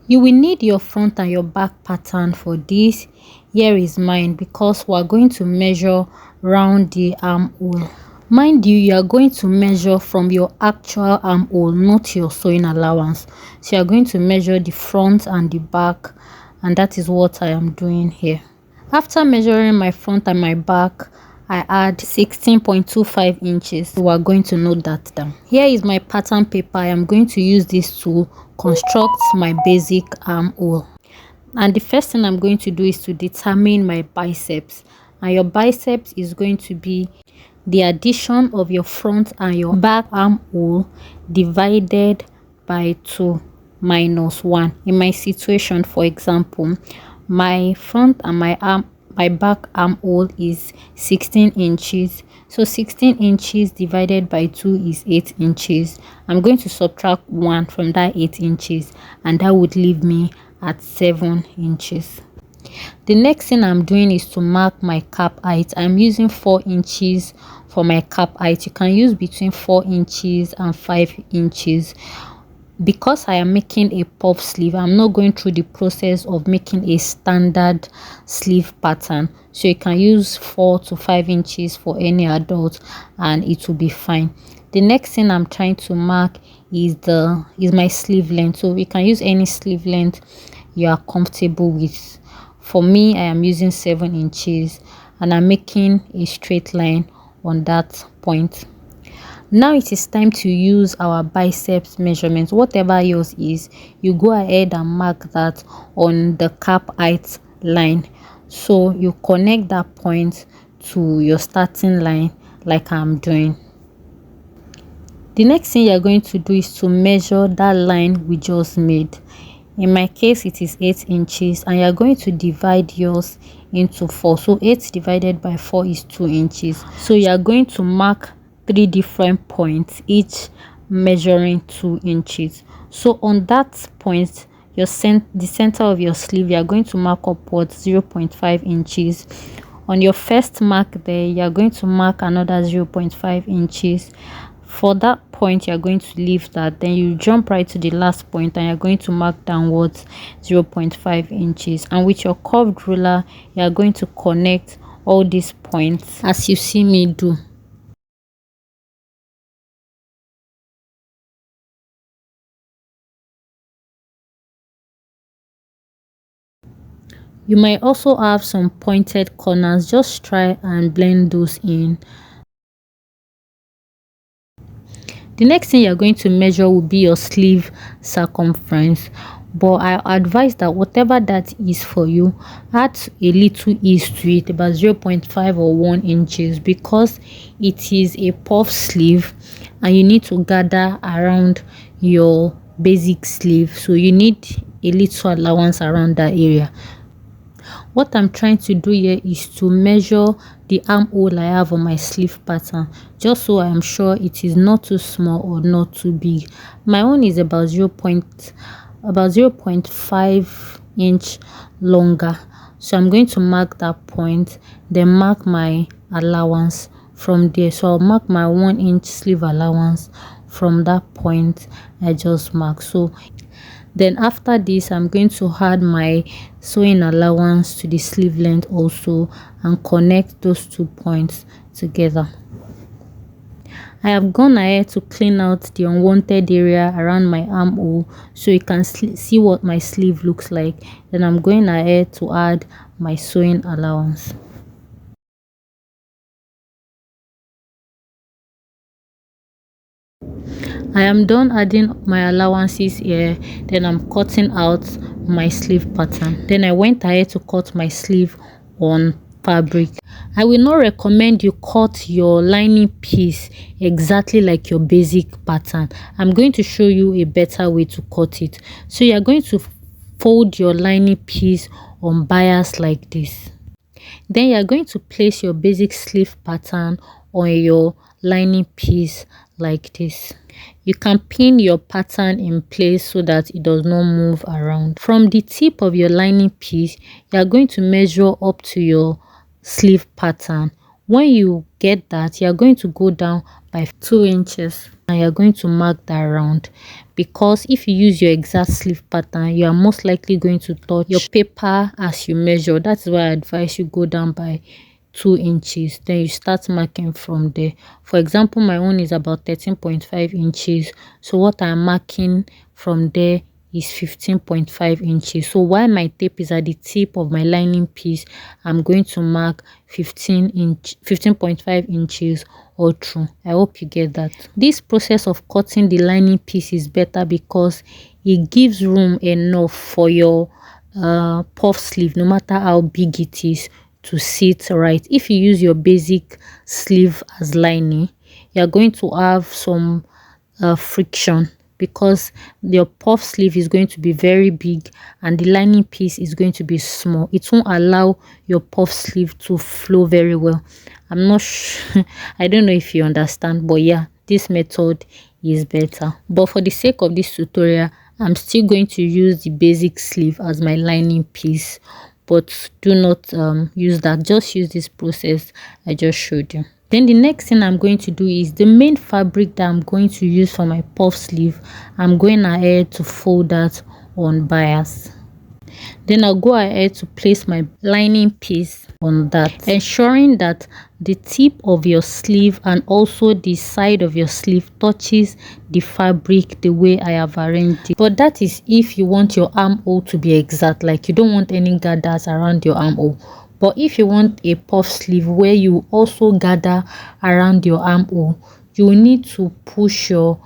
You will need your front and your back pattern for this. Here is mine because we are going to measure round the armhole. Mind you are going to measure from your actual armhole, not your sewing allowance. So you are going to measure the front and the back, and that is what I am doing here. After measuring my front and my back, I add 16.25 inches. We are going to note that down. Here is my pattern paper. I am going to use this to construct my basic armhole. And the first thing I'm going to do is to determine my biceps. And your biceps is going to be the addition of your front and your back armhole divided by 2 minus 1. In my situation, for example, my front and my back armhole is 16 inches. So 16 inches divided by 2 is 8 inches. I'm going to subtract 1 from that 8 inches, and that would leave me at 7 inches. The next thing I'm doing is to mark my cap height. I'm using 4 inches for my cap height. You can use between 4 inches and 5 inches. Because I am making a puff sleeve, I'm not going through the process of making a standard sleeve pattern. So you can use 4 to 5 inches for any adult and it will be fine. The next thing I'm trying to mark is my sleeve length. So you can use any sleeve length you are comfortable with. For me, I am using 7 inches and I'm making a straight line on that point. Now it is time to use our biceps measurement. Whatever yours is, you go ahead and mark that on the cap height line. So you connect that point to your starting line like I'm doing. The next thing you're going to do is to measure that line we just made. In my case, it is 8 inches, and you're going to divide yours into 4. So 8 divided by 4 is 2 inches. So you're going to mark 3 different points, each measuring 2 inches. So on that point, the center of your sleeve, you're going to mark upwards 0.5 inches. On your first mark there, you're going to mark another 0.5 inches. For that point, you're going to leave that, then you jump right to the last point and you're going to mark downwards 0.5 inches. And with your curved ruler, you're going to connect all these points as you see me do. You might also have some pointed corners. Just try and blend those in. The next thing you're going to measure will be your sleeve circumference, but I advise that whatever that is for you, add a little ease to it, about 0.5 or 1 inches, because it is a puff sleeve and you need to gather around your basic sleeve, so you need a little allowance around that area. What I'm trying to do here is to measure the armhole I have on my sleeve pattern, just so I am sure it is not too small or not too big. My own is about 0.5 inch longer. So I'm going to mark that point, then mark my allowance from there. So I'll mark my 1 inch sleeve allowance from that point I just marked. So then after this, I'm going to add my sewing allowance to the sleeve length also and connect those 2 points together. I have gone ahead to clean out the unwanted area around my armhole so you can see what my sleeve looks like. Then I'm going ahead to add my sewing allowance. I am done adding my allowances here. Then I'm cutting out my sleeve pattern. Then I went ahead to cut my sleeve on fabric. I will not recommend you cut your lining piece exactly like your basic pattern. I'm going to show you a better way to cut it. So you are going to fold your lining piece on bias like this. Then you are going to place your basic sleeve pattern on your lining piece like this. You can pin your pattern in place so that it does not move around. From the tip of your lining piece, you are going to measure up to your sleeve pattern. When you get that, you are going to go down by 2 inches. and you're going to mark that round, because if you use your exact sleeve pattern, you are most likely going to touch your paper as you measure. That's why I advise you go down by 2 inches, then you start marking from there. For example, my own is about 13.5 inches, so what I'm marking from there is 15.5 inches. So while my tape is at the tip of my lining piece, I'm going to mark 15.5 inches all through. I hope you get that. This process of cutting the lining piece is better because it gives room enough for your puff sleeve, no matter how big it is, to sit right. If you use your basic sleeve as lining, you're going to have some friction, because your puff sleeve is going to be very big and the lining piece is going to be small. It won't allow your puff sleeve to flow very well. I'm not sure. I don't know if you understand, but yeah, this method is better. But for the sake of this tutorial, I'm still going to use the basic sleeve as my lining piece, but do not use that. Just use this process I just showed you. Then the next thing I'm going to do is the main fabric that I'm going to use for my puff sleeve. I'm going ahead to fold that on bias. Then I'll go ahead to place my lining piece on that, ensuring that the tip of your sleeve and also the side of your sleeve touches the fabric the way I have arranged it. But that is if you want your armhole to be exact, like you don't want any gathers around your armhole. But if you want a puff sleeve where you also gather around your armhole, you will need to push your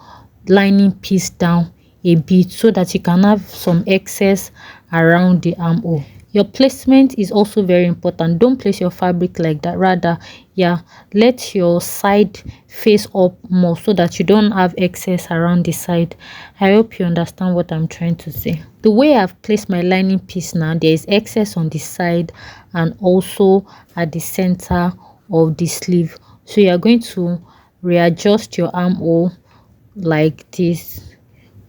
lining piece down a bit so that you can have some excess around the armhole. Your placement is also very important. Don't place your fabric like that. Rather, yeah, let your side face up more so that you don't have excess around the side. I hope you understand what I'm trying to say. The way I've placed my lining piece now, there is excess on the side and also at the center of the sleeve. So you are going to readjust your armhole like this.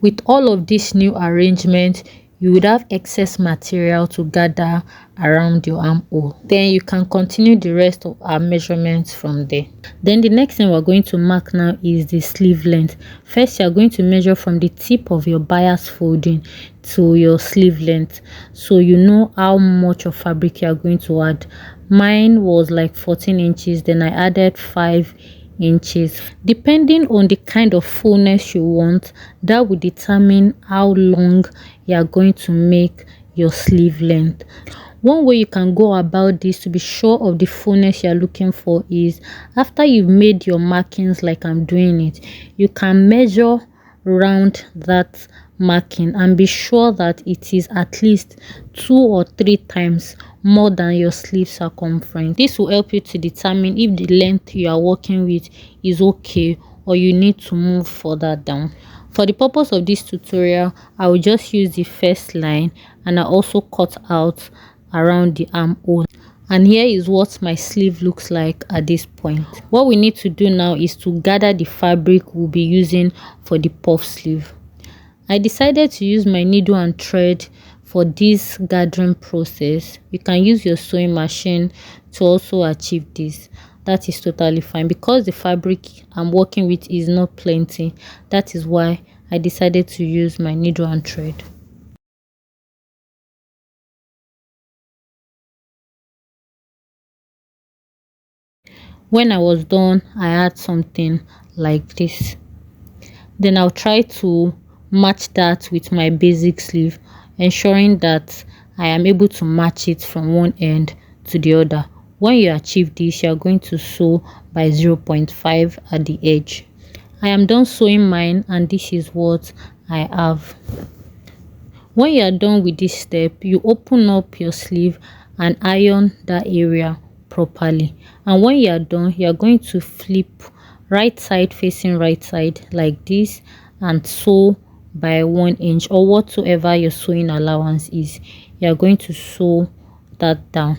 With all of this new arrangement, you would have excess material to gather around your armhole. Then you can continue the rest of our measurements from there. Then the next thing we're going to mark now is the sleeve length. First, you're going to measure from the tip of your bias folding to your sleeve length, so you know how much of fabric you're going to add. Mine was like 14 inches, then I added 5 inches. Depending on the kind of fullness you want, that will determine how long you are going to make your sleeve length. One way you can go about this to be sure of the fullness you're looking for is, after you've made your markings like I'm doing it, you can measure round that marking and be sure that it is at least 2 or 3 times more than your sleeve circumference. This will help you to determine if the length you are working with is okay or you need to move further down. For the purpose of this tutorial, I will just use the first line and I also cut out around the armhole. And here is what my sleeve looks like at this point. What we need to do now is to gather the fabric we'll be using for the puff sleeve. I decided to use my needle and thread for this gathering process. You can use your sewing machine to also achieve this. That is totally fine, because the fabric I'm working with is not plenty. That is why I decided to use my needle and thread. When I was done, I had something like this. Then I'll try to match that with my basic sleeve, ensuring that I am able to match it from one end to the other. When you achieve this, you are going to sew by 0.5 at the edge. I am done sewing mine and this is what I have. When you are done with this step, you open up your sleeve and iron that area properly. And when you are done, you are going to flip right side facing right side like this and sew by 1 inch or whatsoever your sewing allowance is. You are going to sew that down.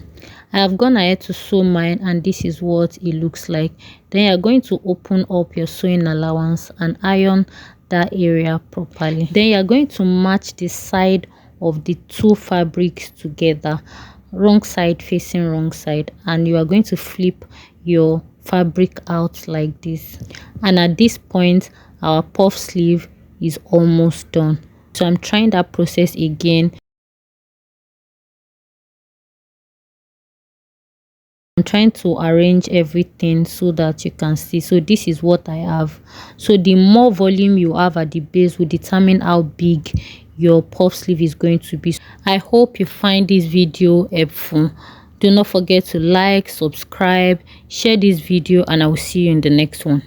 I have gone ahead to sew mine and this is what it looks like. Then you are going to open up your sewing allowance and iron that area properly. Then you are going to match the side of the two fabrics together, wrong side facing wrong side, and you are going to flip your fabric out like this. And at this point, our puff sleeve is almost done. So I'm trying that process again. I'm trying to arrange everything so that you can see. So this is what I have. So the more volume you have at the base will determine how big your puff sleeve is going to be. I hope you find this video helpful. Do not forget to like, subscribe, share this video, and I will see you in the next one.